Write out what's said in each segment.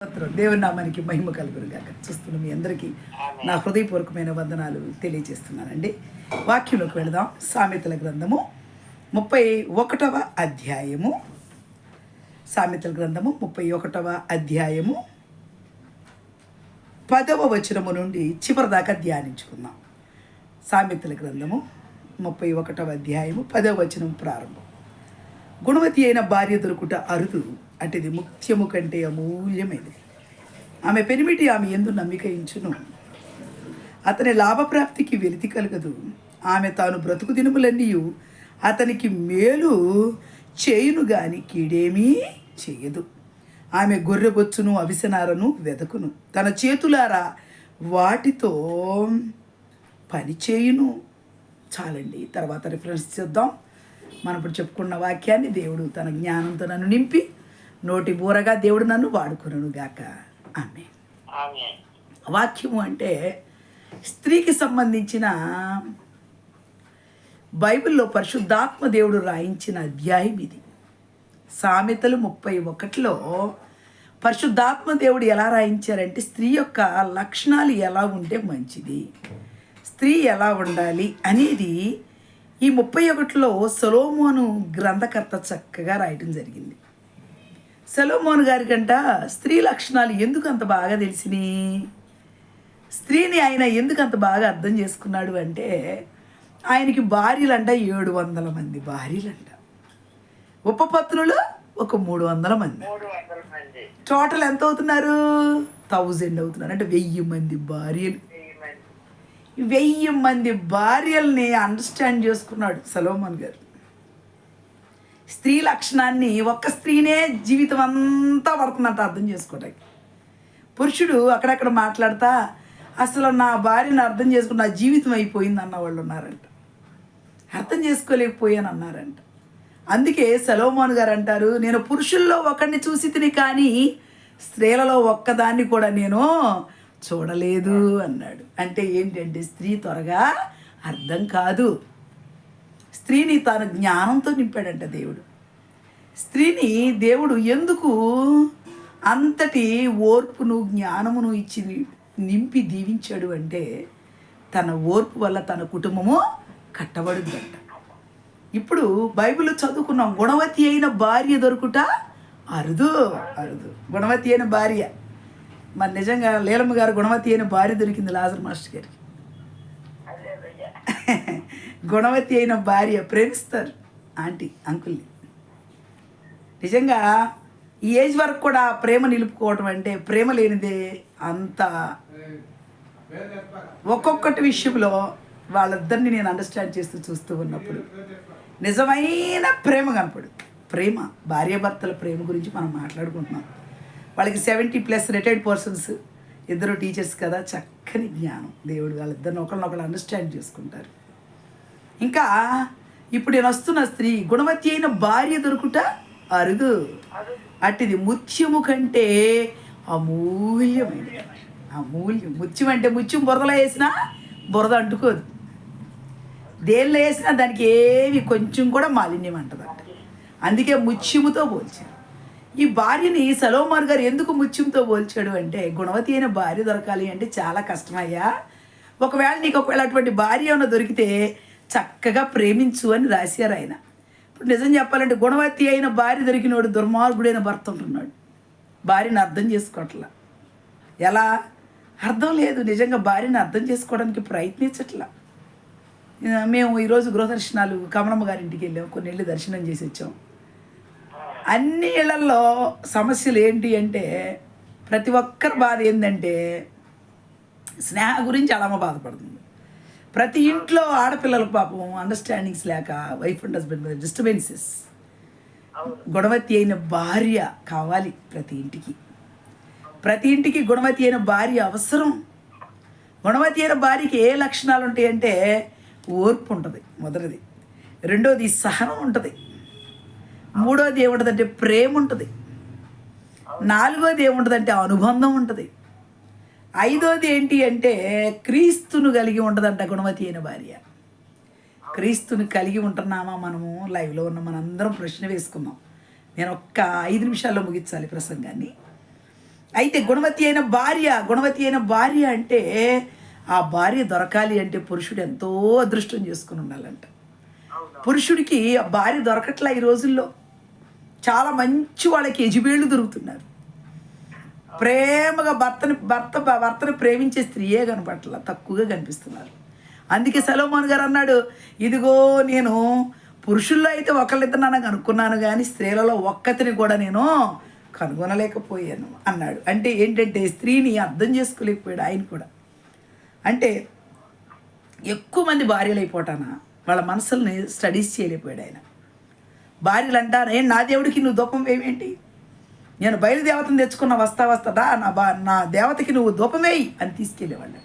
దేవుని నామానికి మహిమ కలుగును గాక. చూస్తున్న మీ అందరికీ నా హృదయపూర్వకమైన వందనాలు తెలియజేస్తున్నానండి. వాక్యంలోకి వెళదాం. సామెతల గ్రంథము 31వ అధ్యాయము. సామెతల గ్రంథము 31వ అధ్యాయము 10వ వచనము నుండి చివరి దాకా ధ్యానించుకుందాం. సామెతల గ్రంథము 31వ అధ్యాయము 10వ వచనం ప్రారంభం. గుణవతి అయిన భార్య దొరుకుట అరుదు, అటుది ముఖ్యము కంటే అమూల్యమైనది. ఆమె పెనిమిటి ఆమె యందు నమ్మిక ఇంచును, అతని లాభప్రాప్తికి వెలితి కలగదు. ఆమె తాను బ్రతుకు దినములన్నీ అతనికి మేలు చేయును గాని కీడేమీ చేయదు. ఆమె గొర్రెబొచ్చును అవిసెనారను వెదకును, తన చేతులారా వాటితో పని చేయును. చాలండి. తర్వాత రిఫరెన్స్ చేద్దాం. మనం ఇప్పుడు చెప్పుకున్న వాక్యాన్ని దేవుడు తన జ్ఞానంతో నన్ను నింపి నోటి బూరగా దేవుడు నన్ను వాడుకును గాక. ఆమేన్. వాక్యము అంటే స్త్రీకి సంబంధించిన బైబిల్లో పరిశుద్ధాత్మ దేవుడు రాయించిన అధ్యాయం ఇది. సామెతలు 31లో పరిశుద్ధాత్మ దేవుడు ఎలా రాయించారంటే స్త్రీ యొక్క లక్షణాలు ఎలా ఉంటే మంచిది, స్త్రీ ఎలా ఉండాలి అనేది ఈ 31లో సొలొమోను గ్రంథకర్త చక్కగా రాయటం జరిగింది. సొలొమోను గారికంట స్త్రీ లక్షణాలు ఎందుకు అంత బాగా తెలిసినాయి, స్త్రీని ఆయన ఎందుకు అంత బాగా అర్థం చేసుకున్నాడు అంటే ఆయనకి భార్యలంట 700 మంది భార్యలంట, ఉపపత్నులు ఒక 300 మంది. టోటల్ ఎంత అవుతున్నారు? 1000 అవుతున్నారు. అంటే 1000 మంది భార్యలు. 1000 మంది భార్యల్ని అండర్స్టాండ్ చేసుకున్నాడు సొలొమోన్ గారు. స్త్రీ లక్షణాన్ని ఒక్క స్త్రీనే జీవితం అంతా పడుతుందంట అర్థం చేసుకోవడానికి. పురుషుడు అక్కడక్కడ మాట్లాడతా అసలు నా భార్యను అర్థం చేసుకుని నా జీవితం అయిపోయింది అన్న వాళ్ళు ఉన్నారంట, అర్థం చేసుకోలేకపోయాను అన్నారంట. అందుకే సొలొమోన్ గారు అంటారు, నేను పురుషుల్లో ఒకరిని చూసి తిని కానీ స్త్రీలలో ఒక్కదాన్ని కూడా నేను చూడలేదు అన్నాడు. అంటే ఏంటంటే స్త్రీ త్వరగా అర్థం కాదు. స్త్రీని తాను జ్ఞానంతో నింపాడంట దేవుడు. స్త్రీని దేవుడు ఎందుకు అంతటి ఓర్పును జ్ఞానమును ఇచ్చి నింపి దీవించాడు అంటే తన ఓర్పు వల్ల తన కుటుంబము కట్టబడుద్దంట. ఇప్పుడు బైబిల్ చదువుకున్నాం, గుణవతి అయిన భార్య దొరుకుట అరుదు అరుదు. గుణవతి అయిన భార్య, మరి నిజంగా లీలమ్మ గారు గుణవతి అయిన భార్య దొరికింది లాజర్ మాస్టర్ గారికి. గుణవతి అయిన భార్య ప్రేమిస్తారు ఆంటీ అంకుల్ని. నిజంగా ఈ ఏజ్ వరకు కూడా ప్రేమ నిలుపుకోవటం అంటే ప్రేమ లేనిదే అంత. ఒక్కొక్కటి విషయంలో వాళ్ళిద్దరిని నేను అండర్స్టాండ్ చూస్తూ ఉన్నప్పుడు నిజమైన ప్రేమ కనపడు. ప్రేమ, భార్యాభర్తల ప్రేమ గురించి మనం మాట్లాడుకుంటున్నాం. వాళ్ళకి 70+ రిటైర్డ్ పర్సన్స్, ఇద్దరు టీచర్స్ కదా, చక్కని జ్ఞానం. దేవుడు వాళ్ళిద్దరిని ఒకరినొకరు అండర్స్టాండ్ చేసుకుంటారు. ఇంకా ఇప్పుడు నేను వస్తున్న స్త్రీ గుణవతి అయిన భార్య దొరుకుట అరుదు, అట్టిది ముత్యము కంటే అమూల్యమైనది. అమూల్యం. ముత్యం అంటే ముత్యం బురదలో వేసినా బురద అంటుకోదు, దేనిలో వేసినా దానికి ఏమి కొంచెం కూడా మాలిన్యం అంటదంట. అందుకే ముత్యముతో పోల్చారు. ఈ భార్యని సొలొమోన్ గారు ఎందుకు ముత్యంతో పోల్చాడు అంటే గుణవతి అయిన భార్య దొరకాలి అంటే చాలా కష్టమయ్యా. ఒకవేళ నీకు అటువంటి భార్య ఏమైనా దొరికితే చక్కగా ప్రేమించు అని రాశారు ఆయన. ఇప్పుడు నిజం చెప్పాలంటే గుణవతి అయిన భార్య దొరికినోడు దుర్మార్గుడైన భర్త ఉంటున్నాడు. భార్యను అర్థం చేసుకోవట్లా. ఎలా అర్థం లేదు, నిజంగా భార్యను అర్థం చేసుకోవడానికి ప్రయత్నించట్లా. మేము ఈరోజు గృహదర్శనాలు కమలమ్మ గారి ఇంటికి వెళ్ళాం, కొన్ని ఇళ్ళు దర్శనం చేసి వచ్చాం. అన్ని ఇళ్లల్లో సమస్యలు ఏంటి అంటే ప్రతి ఒక్కరి బాధ ఏంటంటే స్నేహ గురించి అలామ బాధపడుతుంది. ప్రతి ఇంట్లో ఆడపిల్లల పాపం అండర్స్టాండింగ్స్ లేక వైఫ్ అండ్ హస్బెండ్ మీద డిస్టర్బెన్సెస్. గుణవతి అయిన భార్య కావాలి ప్రతి ఇంటికి. ప్రతి ఇంటికి గుణవతి అయిన భార్య అవసరం. గుణవతి అయిన భార్యకి ఏ లక్షణాలు ఉంటాయంటే ఓర్పు ఉంటుంది మొదటిది, రెండోది సహనం ఉంటుంది, మూడోది ఏముంటుందంటే ప్రేమ ఉంటుంది, నాలుగోది ఏముంటుందంటే అనుబంధం ఉంటుంది, ఐదోది ఏంటి అంటే క్రీస్తును కలిగి ఉంటుందంట గుణవతి అయిన భార్య. క్రీస్తుని కలిగి ఉంటున్నామా మనము? లైవ్లో ఉన్న మనందరం ప్రశ్న వేసుకుందాం. నేను ఒక్క 5 నిమిషాల్లో ముగించాలి ప్రసంగాన్ని. అయితే గుణవతి అయిన భార్య అంటే ఆ భార్య దొరకాలి అంటే పురుషుడు ఎంతో అదృష్టం చేసుకుని ఉండాలంట. పురుషుడికి ఆ భార్య దొరకట్లా ఈ రోజుల్లో. చాలా మంచి వాళ్ళకి యజబేళ్ళు దొరుకుతున్నారు. ప్రేమగా భర్తను ప్రేమించే స్త్రీయే కనపట్ల, తక్కువగా కనిపిస్తున్నారు. అందుకే సొలొమోను గారు అన్నాడు, ఇదిగో నేను పురుషుల్లో అయితే ఒకళ్ళిద్దరు కనుక్కున్నాను కానీ స్త్రీలలో ఒక్కతిని కూడా నేను కనుగొనలేకపోయాను అన్నాడు. అంటే ఏంటంటే స్త్రీని అర్థం చేసుకోలేకపోయాడు ఆయన కూడా. అంటే ఎక్కువ మంది భార్యలు అయిపోతానా వాళ్ళ మనసుల్ని స్టడీస్ చేయలేకపోయాడు ఆయన. భార్యలు అంటారు, నా దేవుడికి నువ్వు ధూపం వేయేంటి, నేను బయలుదేవతను తెచ్చుకున్న వస్తాడా నా దేవతకి నువ్వు ధూపం వేయి అని తీసుకెళ్ళేవాళ్ళు.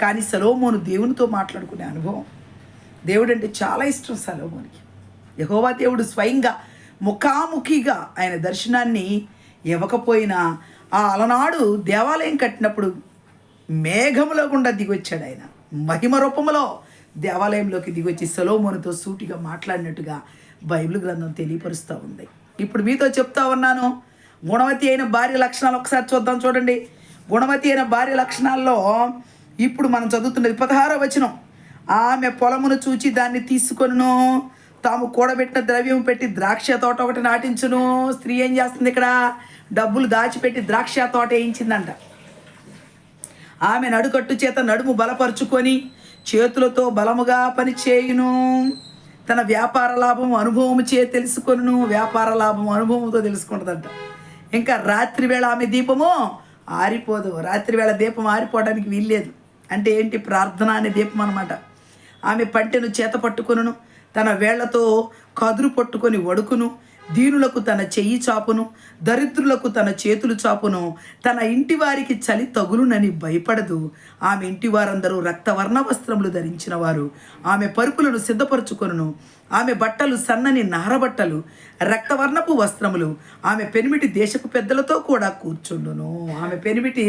కానీ సొలొమోను దేవునితో మాట్లాడుకునే అనుభవం, దేవుడు అంటే చాలా ఇష్టం సొలొమోనుకి. యెహోవా దేవుడు స్వయంగా ముఖాముఖిగా ఆయన దర్శనాన్ని ఇవ్వకపోయినా ఆ అలనాడు దేవాలయం కట్టినప్పుడు మేఘములో గుండా దిగొచ్చాడు ఆయన. మహిమ రూపంలో దేవాలయంలోకి దిగొచ్చి సొలొమోనుతో సూటిగా మాట్లాడినట్టుగా బైబిల్ గ్రంథం తెలియపరుస్తూ ఉంది. ఇప్పుడు మీతో చెప్తా ఉన్నాను, గుణవతి అయిన భార్య లక్షణాలు ఒకసారి చూద్దాం. చూడండి, గుణవతి అయిన భార్య లక్షణాల్లో ఇప్పుడు మనం చదువుతున్నది 16వ వచనం. ఆమె పొలమును చూచి దాన్ని తీసుకొనును, తాము కూడబెట్టిన ద్రవ్యం పెట్టి ద్రాక్ష తోట ఒకటి నాటించును. స్త్రీ ఏం చేస్తుంది ఇక్కడ? డబ్బులు దాచిపెట్టి ద్రాక్ష తోట వేయించిందంట. ఆమె నడుకట్టు చేత నడుము బలపరుచుకొని చేతులతో బలముగా పని చేయును. తన వ్యాపార లాభం అనుభవము తెలుసుకొను. వ్యాపార లాభం అనుభవంతో తెలుసుకుంటుందంట. ఇంకా రాత్రి వేళ ఆమె దీపము ఆరిపోదు. రాత్రి వేళ దీపం ఆరిపోవడానికి వీల్లేదు. అంటే ఏంటి? ప్రార్థన అనే దీపం అన్నమాట. ఆమె పంటెను చేత పట్టుకొనును, తన వేళ్లతో కదురు పట్టుకొని వడుకును. దీనులకు తన చెయ్యి చాపును, దరిద్రులకు తన చేతులు చాపును. తన ఇంటి వారికి చలి తగులునని భయపడదు. ఆమె ఇంటి వారందరూ రక్తవర్ణ వస్త్రములు ధరించిన వారు. ఆమె పరుపులను సిద్ధపరచుకొనును. ఆమె బట్టలు సన్నని నారబట్టలు, రక్తవర్ణపు వస్త్రములు. ఆమె పెనిమిటి దేశపు పెద్దలతో కూడా కూర్చుండును. ఆమె పెనిమిటి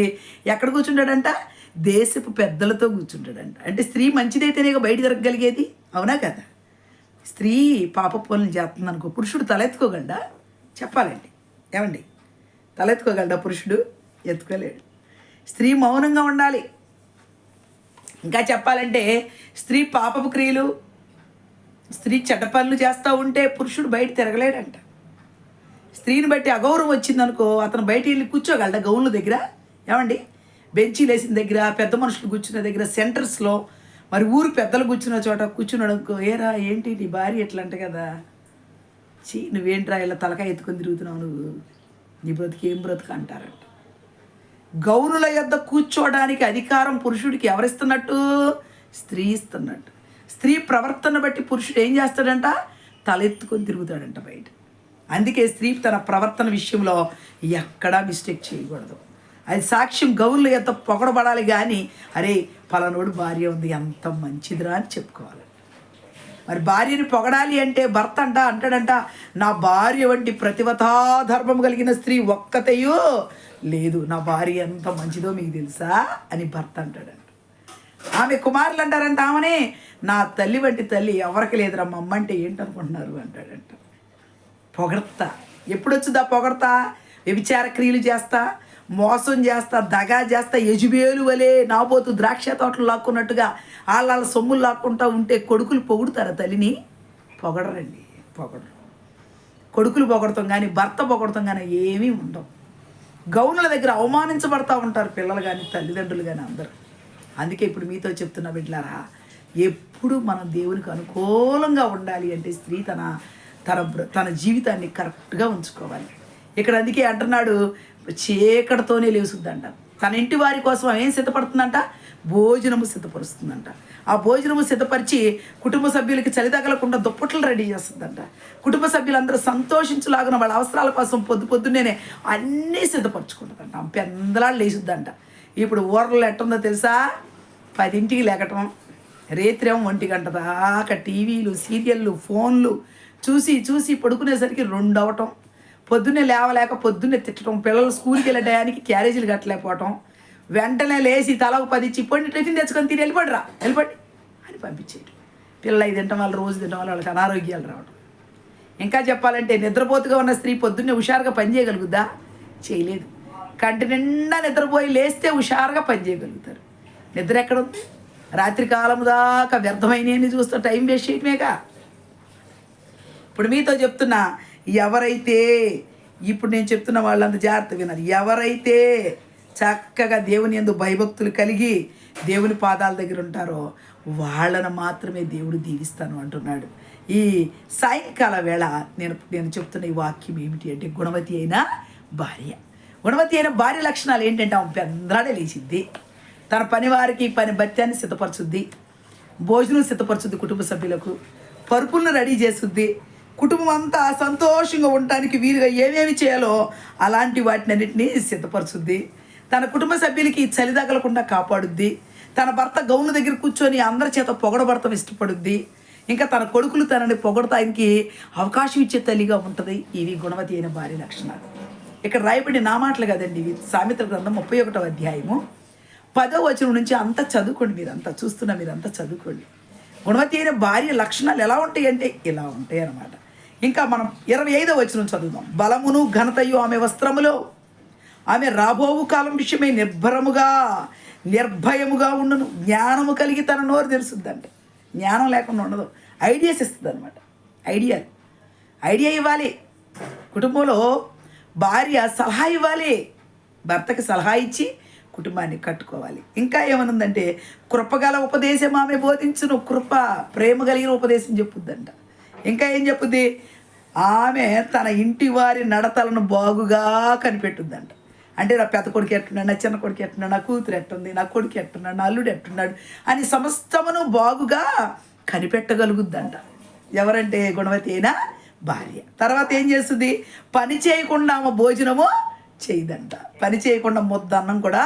ఎక్కడ కూర్చుంటాడంట? దేశపు పెద్దలతో కూర్చుంటాడంట. అంటే స్త్రీ మంచిదైతేనే బయట తిరగగలిగేది, అవునా కదా? స్త్రీ పాప పనులు చేస్తుంది అనుకో, పురుషుడు తలెత్తుకోగలడా? చెప్పాలండి, ఏమండి? తలెత్తుకోగలడా పురుషుడు? ఎత్తుకోలేడు. స్త్రీ మౌనంగా ఉండాలి. ఇంకా చెప్పాలంటే స్త్రీ పాపపు క్రియలు, స్త్రీ చెడ్డ పనులు చేస్తూ ఉంటే పురుషుడు బయట తిరగలేడంట. స్త్రీని బట్టి అగౌరవం వచ్చిందనుకో, అతను బయట వెళ్ళి కూర్చోగలడా? గౌన్ల దగ్గర, ఏమండి? బెంచీలు వేసిన దగ్గర, పెద్ద మనుషులు కూర్చున్న దగ్గర, సెంటర్స్లో, మరి ఊరు పెద్దలు కూర్చున్న చోట కూర్చున్నాడు అనుకో, ఏరా ఏంటి నీ భార్య ఎట్లా అంట కదా, నువ్వేంట్రా ఇలా తలకాయ ఎత్తుకొని తిరుగుతున్నావు, నువ్వు నీ బ్రతుకు ఏం బ్రతుకు అంటారంట. గౌనుల యొద్ద కూర్చోవడానికి అధికారం పురుషుడికి ఎవరిస్తున్నట్టు? స్త్రీ ఇస్తున్నట్టు. స్త్రీ ప్రవర్తన బట్టి పురుషుడు ఏం చేస్తాడంట? తలెత్తుకొని తిరుగుతాడంట బయట. అందుకే స్త్రీ తన ప్రవర్తన విషయంలో ఎక్కడా మిస్టేక్ చేయకూడదు. అది సాక్ష్యం గౌన్ల యొక్క పొగడబడాలి కానీ, అరే పలానోడు భార్య ఉంది ఎంత మంచిదిరా అని చెప్పుకోవాలి. మరి భార్యని పొగడాలి అంటే భర్త అంటాడంట, నా భార్య వంటి ప్రతివతా ధర్మం కలిగిన స్త్రీ ఒక్కతయో లేదు, నా భార్య ఎంత మంచిదో మీకు తెలుసా అని భర్త అంటాడంట. ఆమె కుమారులు అంటారంట, ఆమెనే నా తల్లి వంటి తల్లి ఎవరికి లేదురా, మా అమ్మ అంటే ఏంటనుకుంటున్నారు అంటాడంట. పొగడతా ఎప్పుడు వచ్చిందా? పొగడతా వ్యభిచార క్రియలు చేస్తా, మోసం చేస్తా, దగా చేస్తా, యజుబేలు వలే నాబోతు ద్రాక్ష తోటలు లాక్కున్నట్టుగా వాళ్ళ సొమ్ములు లాక్కుంటూ ఉంటే కొడుకులు పొగుడుతారా తల్లిని? పొగడరండి, పొగడరు. కొడుకులు పొగడతాం కానీ భర్త పొగడతాం కానీ ఏమీ ఉండవు. గౌనుల దగ్గర అవమానించబడతా ఉంటారు పిల్లలు కానీ తల్లిదండ్రులు కానీ అందరూ. అందుకే ఇప్పుడు మీతో చెప్తున్న బిడ్డలారా, ఎప్పుడు మనం దేవునికి అనుకూలంగా ఉండాలి అంటే స్త్రీ తన జీవితాన్ని కరెక్ట్గా ఉంచుకోవాలి. ఇక్కడ అందుకే అంటున్నాడు, చీకటితోనే లేసుద్దంట. తన ఇంటి వారి కోసం ఏం సిద్ధపడుతుందంట? భోజనము సిద్ధపరుస్తుందంట. ఆ భోజనము సిద్ధపరిచి కుటుంబ సభ్యులకి చలి తగలకుండా దుప్పట్లు రెడీ చేస్తుందంట. కుటుంబ సభ్యులందరూ సంతోషించలాగిన వాళ్ళ అవసరాల కోసం పొద్దున్నేనే అన్నీ సిద్ధపరచుకుంటుందంట. పెందలాళ్ళు లేచుద్దంట. ఇప్పుడు ఊర్లలో ఎట్టుందో తెలుసా? 10ంటికి లేకటం, రేత్రేమో 1 గంట దాకా టీవీలు, సీరియళ్ళు, ఫోన్లు చూసి పడుకునేసరికి 2 అవటం, పొద్దున్నే లేవలేక పొద్దున్నే తిట్టడం, పిల్లలు స్కూల్కి వెళ్ళే టయానికి క్యారేజీలు కట్టలేకపోవటం, వెంటనే లేచి తలకు 10 ఇచ్చి ఇప్పటి టిఫిన్ తెచ్చుకొని తిని వెళ్ళిపడి అని పంపించేయటం. పిల్లలు 5 తినటం వల్ల, రోజు తినటం వల్ల వాళ్ళకి అనారోగ్యాలు రావడం. ఇంకా చెప్పాలంటే నిద్రపోతుగా ఉన్న స్త్రీ పొద్దున్నే హుషారుగా పని చేయగలుగుద్దా? చేయలేదు. కంటి నిండా నిద్రపోయి లేస్తే హుషారుగా పనిచేయగలుగుతారు. నిద్ర ఎక్కడుంది? రాత్రి కాలం దాకా వ్యర్థమైనవి చూస్తూ టైం వేస్ట్ చేయటమేగా. ఇప్పుడు మీతో చెప్తున్నా, ఎవరైతే ఇప్పుడు నేను చెప్తున్న వాళ్ళంత జాగ్రత్త విన్నారు, ఎవరైతే చక్కగా దేవుని యందు భయభక్తులు కలిగి దేవుని పాదాల దగ్గర ఉంటారో వాళ్ళను మాత్రమే దేవుడు దీవిస్తాను అంటున్నాడు. ఈ సాయంకాల వేళ నేను చెప్తున్న ఈ వాక్యం ఏమిటి అంటే, గుణవతి అయిన భార్య. గుణవతి అయిన భార్య లక్షణాలు ఏంటంటే, ఆమె పెందరాడే లేచిద్ది, తన పని వారికి పని భత్యాన్ని సిద్ధపరచుద్ది, భోజనం సిద్ధపరచుద్ది, కుటుంబ సభ్యులకు పరుపులను రెడీ చేసుద్ది, కుటుంబం అంతా సంతోషంగా ఉండటానికి వీలుగా ఏమేమి చేయాలో అలాంటి వాటిని అన్నింటినీ సిద్ధపరచుద్ది, తన కుటుంబ సభ్యులకి చలి తగలకుండా కాపాడుద్ది, తన భర్త గౌను దగ్గర కూర్చొని అందరి చేత పొగడబడతాం ఇష్టపడుద్ది, ఇంకా తన కొడుకులు తనని పొగడటానికి అవకాశం ఇచ్చే తల్లిగా ఉంటుంది. ఇవి గుణవతి అయిన భార్య లక్షణాలు. ఇక్కడ రాయబడి నా మాటలు కదండి, ఇవి సామెతల గ్రంథం 31వ అధ్యాయము 10వ వచనం నుంచి అంతా చదువుకోండి. మీరంతా చూస్తున్నా, మీరంతా చదువుకోండి. గుణవతి అయిన భార్య లక్షణాలు ఎలా ఉంటాయి అంటే ఇలా ఉంటాయి అన్నమాట. ఇంకా మనం 25వ వచనం చదువుదాం. బలమును ఘనతయు ఆమె వస్త్రములో, ఆమె రాబోవు కాలం విషయమై నిర్భయముగా ఉండును, జ్ఞానము కలిగి తన నోరు తెరుస్తుందంటే జ్ఞానం లేకుండా ఉండదు, ఐడియాస్ ఇస్తుంది అనమాట. ఐడియా ఇవ్వాలి. కుటుంబంలో భార్య సలహా ఇవ్వాలి, భర్తకి సలహా ఇచ్చి కుటుంబాన్ని కట్టుకోవాలి. ఇంకా ఏమనుందంటే, కృపగల ఉపదేశం ఆమె బోధించును, ప్రేమ కలిగిన ఉపదేశం చెప్పుద్దంట. ఇంకా ఏం చెప్పుద్ది, ఆమె తన ఇంటి వారి నడతలను బాగుగా కనిపెట్టుద్దంట. అంటే నా పెద్ద కొడుకు ఎట్టున్నాడు, నా చిన్న కొడుకు ఎట్టున్నాడు, నా కూతురు ఎట్టుంది, నా కొడుకు ఎట్టున్నాడు, నా అల్లుడు ఎట్టున్నాడు అని సమస్తమును బాగుగా కనిపెట్టగలుగుద్దంట. ఎవరంటే గుణవతి అయిన భార్య. తర్వాత ఏం చేస్తుంది, పని చేయకుండా ఆమె భోజనము చేయదంట, పని చేయకుండా ముద్ద అన్నం కూడా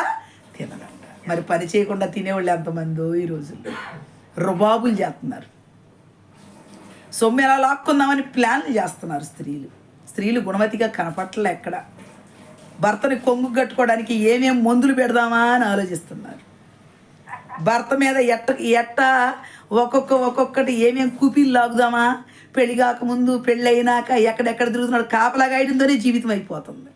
తినదంట. మరి పని చేయకుండా తినేవాళ్ళు ఎంతమందో ఈ రోజుల్లో రుబాబులు చేస్తున్నారు, సొమ్ము ఎలా లాక్కుందామని ప్లాన్లు చేస్తున్నారు స్త్రీలు గుణవతిగా కనపట్లే. ఎక్కడ భర్తని కొంగు కట్టుకోవడానికి ఏమేం మందులు పెడదామా అని ఆలోచిస్తున్నారు. భర్త మీద ఎట్ట ఒక్కొక్కటి ఏమేం కూపీలు లాగుదామా, పెళ్లి కాకముందు పెళ్ళి అయినాక ఎక్కడెక్కడ తిరుగుతున్నాడు కాపలాగా అయ్యడంతోనే జీవితం అయిపోతుంది.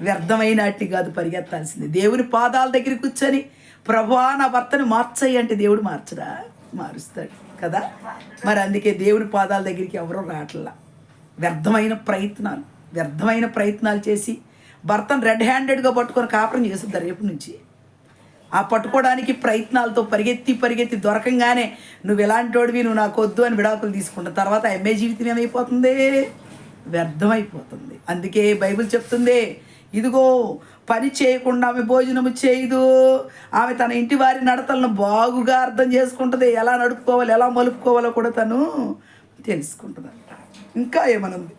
వ్యర్థమైన వాటిని కాదు పరిగెత్తాల్సింది. దేవుని పాదాల దగ్గర కూర్చొని, ప్రభువా నా భర్తని మార్చాయి అంటే దేవుడు మార్చడా? మారుస్తాడు కదా. మరి అందుకే దేవుని పాదాల దగ్గరికి ఎవరో రావట్లా. వ్యర్థమైన ప్రయత్నాలు చేసి భర్తను రెడ్ హ్యాండెడ్గా పట్టుకొని కాపురం చేస్తుంటారు రేపు నుంచి. ఆ పట్టుకోవడానికి ప్రయత్నాలతో పరిగెత్తి దొరకంగానే నువ్వు ఎలాంటి వాడివి, నువ్వు నాకు వద్దు అని విడాకులు తీసుకుంటావు. తర్వాత ఎంఏ జీవితం ఏమైపోతుంది? వ్యర్థమైపోతుంది. అందుకే బైబిల్ చెప్తుంది, ఇదిగో పని చేయకుండా ఆమె భోజనము చేయదు, ఆమె తన ఇంటి వారి నడతలను బాగుగా అర్థం చేసుకుంటుంది, ఎలా నడుపుకోవాలి ఎలా మలుపుకోవాలో కూడా తను తెలుసుకుంటుందంట. ఇంకా ఏమనుంది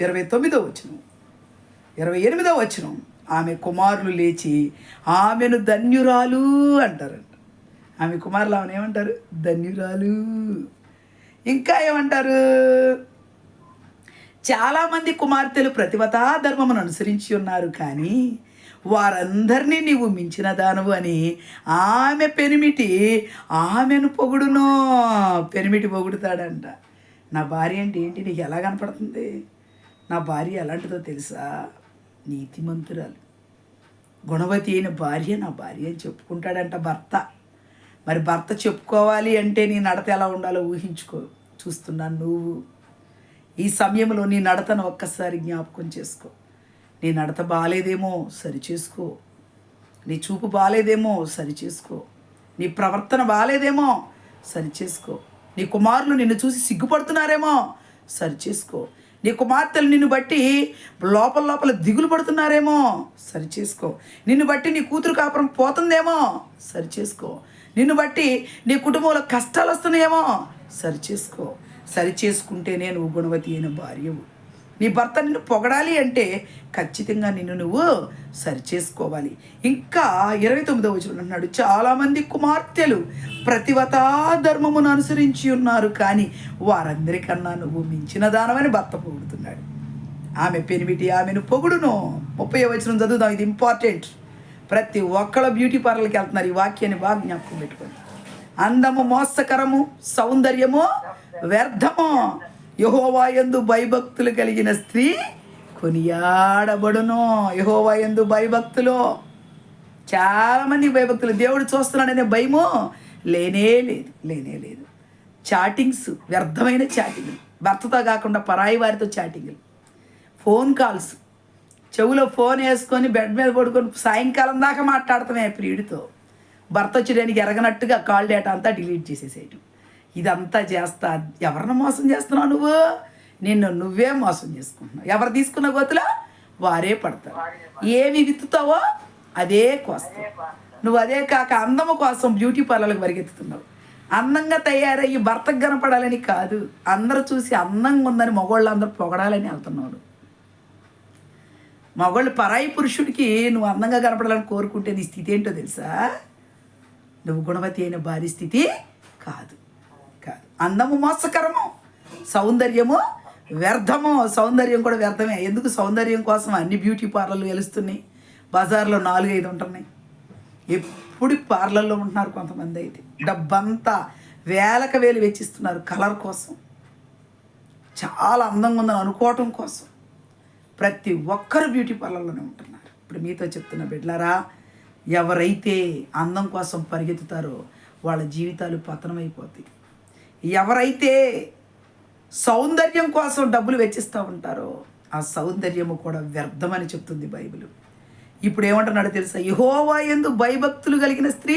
29వ వచనం 28వ వచనం, ఆమె కుమారులు లేచి ఆమెను ధన్యురాలు అంటారంట. ఆమె కుమారులు ఆమెను ఏమంటారు? ధన్యురాలు. ఇంకా ఏమంటారు? చాలామంది కుమార్తెలు ప్రతివతా ధర్మమును అనుసరించి ఉన్నారు, కానీ వారందరినీ నీవు మించిన దానవు అని ఆమె ఆమెను పొగుడును. పెనిమిటి పొగుడుతాడంట. నా భార్య అంటే ఏంటి, నీకు ఎలా కనపడుతుంది? నా భార్య ఎలాంటిదో తెలుసా? నీతిమంతురాలు, గుణవతి అయిన భార్య నా భార్య అని చెప్పుకుంటాడంట భర్త. మరి భర్త చెప్పుకోవాలి అంటే నీ నడత ఎలా ఉండాలో ఊహించుకో. చూస్తున్నాను నువ్వు ఈ సమయంలో నీ నడతను ఒక్కసారి జ్ఞాపకం చేసుకో. నీ నడత బాగాలేదేమో సరిచేసుకో, నీ చూపు బాగాలేదేమో సరిచేసుకో, నీ ప్రవర్తన బాగాలేదేమో సరిచేసుకో, నీ కుమారులు నిన్ను చూసి సిగ్గుపడుతున్నారేమో సరిచేసుకో, నీ కుమార్తెలు నిన్ను బట్టి లోపల దిగులు పడుతున్నారేమో సరిచేసుకో, నిన్ను బట్టి నీ కూతురు కాపురం పోతుందేమో సరిచేసుకో, నిన్ను బట్టి నీ కుటుంబంలో కష్టాలు వస్తున్నాయేమో సరిచేసుకో. సరిచేసుకుంటేనే నువ్వు గుణవతి అయిన భార్యవు. నీ భర్త నిన్ను పొగడాలి అంటే ఖచ్చితంగా నువ్వు సరిచేసుకోవాలి. ఇంకా 29వ వచనం అన్నాడు, చాలామంది కుమార్తెలు ప్రతివతా ధర్మమును అనుసరించి ఉన్నారు, కానీ వారందరికన్నా నువ్వు మించిన దానమని భర్త పొగుడుతున్నాడు. ఆమె పెనిమిటి ఆమెను పొగుడును. 30వ వచనం చదువుదాం, ఇది ఇంపార్టెంట్. ప్రతి ఒక్కళ్ళ బ్యూటీ పార్లర్కి వెళ్తున్నారు. ఈ వాక్యాన్ని బాగా జ్ఞాపకం పెట్టుకోండి. అందము మోసకరము, సౌందర్యము వ్యర్థము, యెహోవా యందు భయభక్తులు కలిగిన స్త్రీ కొనియాడబడును. యెహోవా యందు భయభక్తులు, చాలామంది భయభక్తులు. దేవుడు చూస్తున్నాడనే భయము లేనే లేదు. చాటింగ్స్, వ్యర్థమైన చాటింగ్లు, భర్తతో కాకుండా పరాయి వారితో చాటింగ్లు, ఫోన్ కాల్స్, చెవులో ఫోన్ వేసుకొని బెడ్ మీద పడుకొని సాయంకాలం దాకా మాట్లాడతామే ప్రియుడితో. భర్త వచ్చేయడానికి ఎరగనట్టుగా కాల్ డేటా అంతా డిలీట్ చేసేసేయటం. ఇదంతా చేస్తా ఎవరిని మోసం చేస్తున్నావు నువ్వు? నువ్వే మోసం చేసుకుంటున్నావు. ఎవరు తీసుకున్న గోతులో వారే పడతారు. ఏమి విత్తుతావో అదే కోస్తావు. నువ్వు అదే కాక అందము కోసం బ్యూటీ పార్లర్లకు పరిగెత్తుతున్నావు. అందంగా తయారయ్యి భర్తకు కనపడాలని కాదు, అందరూ చూసి అందంగా ఉందని మగవాళ్ళు అందరూ పొగడాలని వెళ్తున్నాడు. మగవాళ్ళు పరాయి పురుషుడికి నువ్వు అందంగా కనపడాలని కోరుకుంటే నీ స్థితి ఏంటో తెలుసా? నువ్వు గుణవతి అయిన భార్య స్థితి కాదు. అందము మోసకరము, సౌందర్యము వ్యర్థము. సౌందర్యం కూడా వ్యర్థమే. ఎందుకు? సౌందర్యం కోసం అన్ని బ్యూటీ పార్లర్లు వెలుస్తున్నాయి. బజార్లో 4-5 ఉంటున్నాయి. ఎప్పుడు పార్లర్లో ఉంటున్నారు కొంతమంది. అయితే డబ్బంతా వేలకు వేలు వెచ్చిస్తున్నారు కలర్ కోసం, చాలా అందంగా ఉందని అనుకోవటం కోసం. ప్రతి ఒక్కరు బ్యూటీ పార్లర్లోనే ఉంటున్నారు. ఇప్పుడు మీతో చెప్తున్న బిడ్డలారా, ఎవరైతే అందం కోసం పరిగెత్తుతారో వాళ్ళ జీవితాలు పతనమైపోతాయి. ఎవరైతే సౌందర్యం కోసం డబ్బులు వెచ్చిస్తూ ఉంటారో ఆ సౌందర్యము కూడా వ్యర్థమని చెప్తుంది బైబిల్. ఇప్పుడు ఏమంటున్నాడో తెలుసా? యెహోవా యందు భయభక్తులు కలిగిన స్త్రీ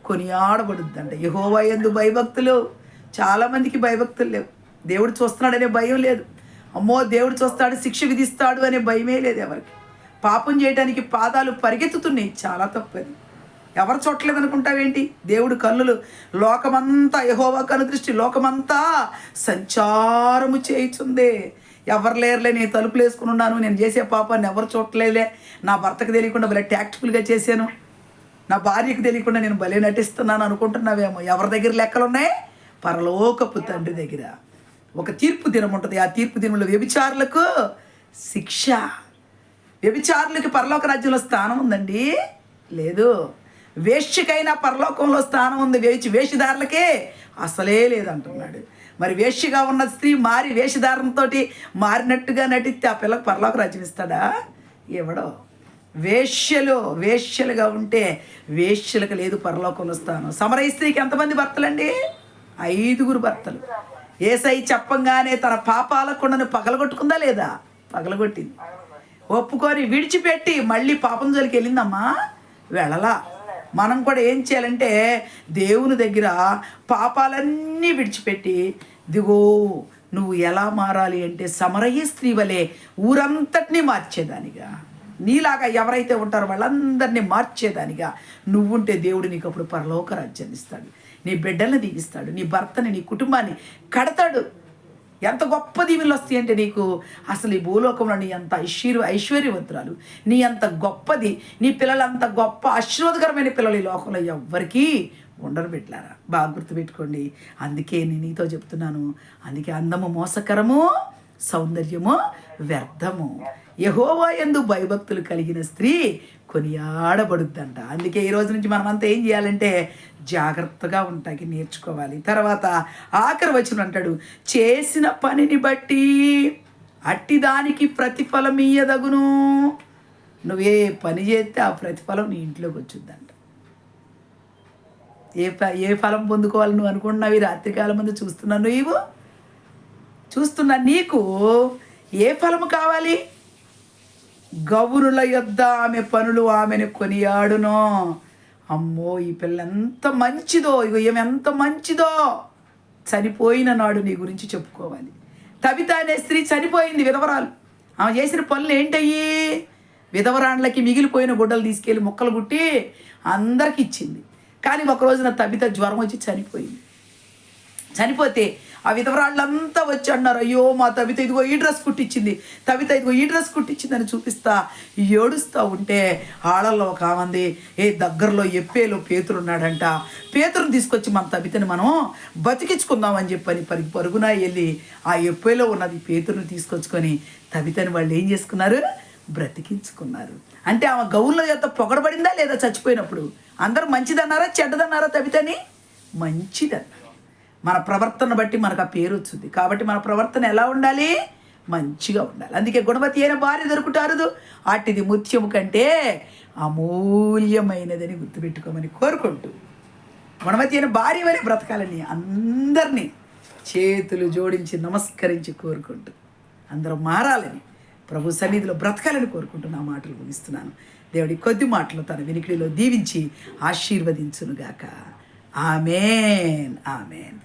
కొనియాడబడుద్దంట. యెహోవా యందు భయభక్తులు. చాలామందికి భయభక్తులు లేవు. దేవుడు చూస్తున్నాడనే భయం లేదు. అమ్మో దేవుడు చూస్తాడు, శిక్ష విధిస్తాడు అనే భయమే లేదు ఎవరికి. పాపం చేయడానికి పాదాలు పరిగెత్తుతున్నాయి. చాలా తప్పది. ఎవరు చూడలేదు అనుకుంటావేంటి? దేవుడు కన్నులు లోకమంతా, యెహోవా కనుదృష్టి లోకమంతా సంచారము చేయుచుందే. ఎవరు లేరులే, నేను తలుపులు వేసుకుని ఉన్నాను, నేను చేసే పాపాన్ని ఎవరు చూడలేదులే, నా భర్తకు తెలియకుండా భలే ట్యాక్ట్ఫుల్గా చేశాను, నా భార్యకు తెలియకుండా నేను భలే నటిస్తున్నాను అనుకుంటున్నావేమో. ఎవరి దగ్గర లెక్కలు ఉన్నాయి? పరలోకపు తండ్రి దగ్గర ఒక తీర్పు దినం ఉంటుంది. ఆ తీర్పు దినంలో వ్యభిచారులకు శిక్ష. వ్యభిచారులకి పరలోక రాజ్యంలో స్థానం ఉందండి? లేదు. వేశ్యకైనా పరలోకంలో స్థానం ఉంది, వేషధారులకే అసలే లేదంటున్నాడు. మరి వేశ్యగా ఉన్న స్త్రీ మారి వేషధారణతో మారినట్టుగా నటిస్తే ఆ పిల్లలకు పరలోక రాజ్యం ఇస్తాడా? ఎవడో. వేశ్యలుగా ఉంటే వేశ్యలకు లేదు పరలోకంలో స్థానం. సమరయ స్త్రీకి ఎంతమంది భర్తలండి? 5 భర్తలు. యేసయ్య చెప్పంగానే తన పాపాల కొండను పగలగొట్టుకుందా లేదా? పగలగొట్టింది. ఒప్పుకొని విడిచిపెట్టి మళ్ళీ పాపం జోలికి వెళ్ళిందమ్మా? వెళ్ళలా. మనం కూడా ఏం చేయాలంటే దేవుని దగ్గర పాపాలన్నీ విడిచిపెట్టి, దిగో నువ్వు ఎలా మారాలి అంటే సమరయ స్త్రీ వలె ఊరంతటినీ మార్చేదానిగా, నీలాగా ఎవరైతే ఉంటారో వాళ్ళందరినీ మార్చేదానిగా నువ్వుంటే దేవుడు నీకు అప్పుడు పరలోక రాజ్యాన్ని ఇస్తాడు. నీ బిడ్డల్ని దీవిస్తాడు, నీ భర్తని, నీ కుటుంబాన్ని కడతాడు. ఎంత గొప్ప దీవెనలు వస్తాయి అంటే నీకు అసలు ఈ భూలోకంలో నీ అంత ఐశ్వర్యవంతురాలు, నీ అంత గొప్పది, నీ పిల్లలు అంత గొప్ప ఆశీర్వాదకరమైన పిల్లలు ఈ లోకంలో ఎవ్వరికీ ఉండరు బిడ్డలారా. బాగా గుర్తుపెట్టుకోండి. అందుకే నేను నీతో చెప్తున్నాను. అందుకే అందము మోసకరము, సౌందర్యము వ్యర్థము. యెహోవా యందు భయభక్తులు కలిగిన స్త్రీ కొనియాడబడుద్దంట. అందుకే ఈ రోజు నుంచి మనమంతా ఏం చేయాలంటే జాగ్రత్తగా ఉంటాకి నేర్చుకోవాలి. తర్వాత ఆఖరి వచనం అంటాడు, చేసిన పనిని బట్టి అట్టి దానికి ప్రతిఫలం ఇయ్యదగును. నువ్వే పని చేస్తే ఆ ప్రతిఫలం నీ ఇంట్లోకి వచ్చుద్దంట. ఏ ఫలం పొందుకోవాలి నువ్వు అనుకుంటున్నావు? ఈ రాత్రికాలం ముందు చూస్తున్నా నీకు ఏ ఫలము కావాలి? గౌరుల యొద్ద ఆమె పనులు ఆమెను కొనియాడునో. అమ్మో ఈ పిల్ల ఎంత మంచిదో, ఇగో ఈమె ఎంత మంచిదో. చనిపోయిన నాడు నీ గురించి చెప్పుకోవాలి. తబిత అనే స్త్రీ చనిపోయింది, విధవరాలు. ఆమె చేసిన పనులు ఏంటయ్యి? విధవరాండ్లకి మిగిలిపోయిన గుడ్డలు తీసుకెళ్ళి ముక్కలు కుట్టి అందరికి ఇచ్చింది. కానీ ఒక రోజున తబిత జ్వరం వచ్చి చనిపోతే ఆ విధవరాళ్ళంతా వచ్చి అన్నారు, అయ్యో మా తబిత ఇదిగో ఈ డ్రెస్ కుట్టించింది, తబిత ఇదిగో ఈ డ్రెస్ కుట్టించిందని చూపిస్తా ఏడుస్తూ ఉంటే ఆళ్ళల్లో ఒక ఆమంది, దగ్గరలో ఎప్పేలో పేతురున్నాడంట, పేతురుని తీసుకొచ్చి మన తబితని మనం బతికించుకుందామని చెప్పని పరుగున వెళ్ళి ఆ ఎప్పేలో ఉన్నది పేతురుని తీసుకొచ్చుకొని తబితని వాళ్ళు ఏం చేసుకున్నారు? బ్రతికించుకున్నారు. అంటే ఆమె గౌన్ల యొక్క పొగడబడిందా లేదా? చచ్చిపోయినప్పుడు అందరూ మంచిదన్నారా చెడ్డదన్నారా? తబితని మంచిదన్నారు. మన ప్రవర్తన బట్టి మనకు ఆ పేరు వచ్చింది. కాబట్టి మన ప్రవర్తన ఎలా ఉండాలి? మంచిగా ఉండాలి. అందుకే గుణవతి అయిన భార్య దొరుకుతారు, అటిది ముత్యము కంటే అమూల్యమైనదని గుర్తుపెట్టుకోమని కోరుకుంటూ, గుణవతి అయిన భార్య వలె బ్రతకాలని అందరినీ చేతులు జోడించి నమస్కరించి కోరుకుంటూ, అందరూ మారాలని, ప్రభు సన్నిధిలో బ్రతకాలని కోరుకుంటూ నా మాటలు ముగిస్తున్నాను. దేవుడి కొద్ది మాటలు తన వినికిడిలో దీవించి ఆశీర్వదించునుగాక. ఆమేన్, ఆమేన్.